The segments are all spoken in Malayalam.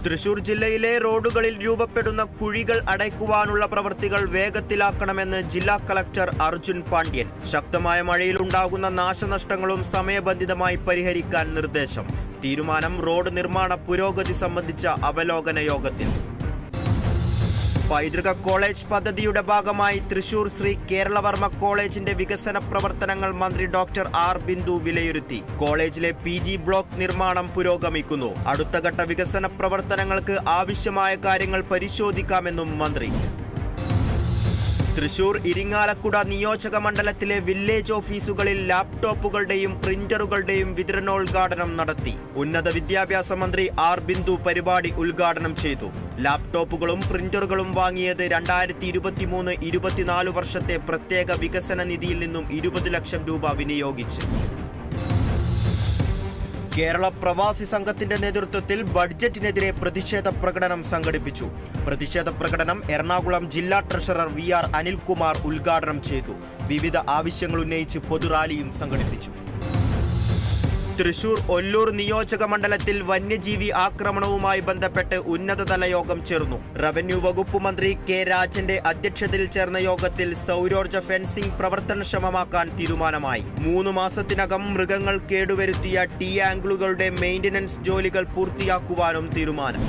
തൃശൂർ ജില്ലയിലെ റോഡുകളിൽ രൂപപ്പെടുന്ന കുഴികൾ അടയ്ക്കുവാനുള്ള പ്രവൃത്തികൾ വേഗത്തിലാക്കണമെന്ന് ജില്ലാ കളക്ടർ അർജുൻ പാണ്ഡ്യൻ. ശക്തമായ മഴയിലുണ്ടാകുന്ന നാശനഷ്ടങ്ങളും സമയബന്ധിതമായി പരിഹരിക്കാൻ നിർദ്ദേശം. തീരുമാനം റോഡ് നിർമ്മാണ പുരോഗതി സംബന്ധിച്ച അവലോകന യോഗത്തിൽ. പൈതൃക കോളേജ് പദ്ധതിയുടെ ഭാഗമായി തൃശൂർ ശ്രീ കേരളവർമ്മ കോളേജിന്റെ വികസന പ്രവർത്തനങ്ങൾ മന്ത്രി ഡോക്ടർ ആർ ബിന്ദു വിലയിരുത്തി. കോളേജിലെ PG ബ്ലോക്ക് നിർമ്മാണം പുരോഗമിക്കുന്നു. അടുത്ത ഘട്ട വികസന പ്രവർത്തനങ്ങൾക്ക് ആവശ്യമായ കാര്യങ്ങൾ പരിശോധിക്കാമെന്നും മന്ത്രി. തൃശൂർ ഇരിങ്ങാലക്കുട നിയോജക മണ്ഡലത്തിലെ വില്ലേജ് ഓഫീസുകളിൽ ലാപ്ടോപ്പുകളുടെയും പ്രിന്ററുകളുടെയും വിതരണോദ്ഘാടനം നടത്തി. ഉന്നത വിദ്യാഭ്യാസ മന്ത്രി ആർ ബിന്ദു പരിപാടി ഉദ്ഘാടനം ചെയ്തു. ലാപ്ടോപ്പുകളും പ്രിന്ററുകളും വാങ്ങിയത് 2023-24 വർഷത്തെ പ്രത്യേക വികസന നിധിയിൽ നിന്നും 20 ലക്ഷം രൂപ വിനിയോഗിച്ച്. കേരള പ്രവാസി സംഘത്തിന്റെ നേതൃത്വത്തിൽ ബഡ്ജറ്റിനെതിരെ പ്രതിഷേധ പ്രകടനം സംഘടിപ്പിച്ചു. പ്രതിഷേധ പ്രകടനം എറണാകുളം ജില്ലാ ട്രഷറർ VR അനിൽകുമാർ ഉദ്ഘാടനം ചെയ്തു. വിവിധ ആവശ്യങ്ങൾ ഉന്നയിച്ച് പൊതുറാലിയും സംഘടിപ്പിച്ചു. തൃശൂർ ഒല്ലൂർ നിയോജക മണ്ഡലത്തിൽ വന്യജീവി ആക്രമണവുമായി ബന്ധപ്പെട്ട് ഉന്നതതല യോഗം ചേർന്നു. റവന്യൂ വകുപ്പ് മന്ത്രി K രാജന്റെ അധ്യക്ഷതയിൽ ചേർന്ന യോഗത്തിൽ സൗരോർജ്ജ ഫെൻസിംഗ് പ്രവർത്തനക്ഷമമാക്കാൻ തീരുമാനമായി. 3 മാസത്തിനകം മൃഗങ്ങൾ കേടുവരുത്തിയ ആംഗിളുകളുടെ മെയിന്റനൻസ് ജോലികൾ പൂർത്തിയാക്കുവാനും തീരുമാനം.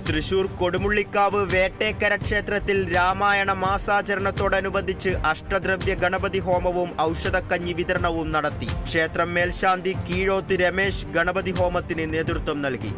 തൃശൂർ കൊടുമുള്ളിക്കാവ് വേട്ടേക്കര ക്ഷേത്രത്തിൽ രാമായണ മാസാചരണത്തോടനുബന്ധിച്ച് അഷ്ടദ്രവ്യ ഗണപതി ഹോമവും ഔഷധക്കഞ്ഞി വിതരണവും നടത്തി. ക്ഷേത്രം മേൽശാന്തി കീഴോത്ത് രമേശ് ഗണപതി ഹോമത്തിന് നേതൃത്വം നൽകി.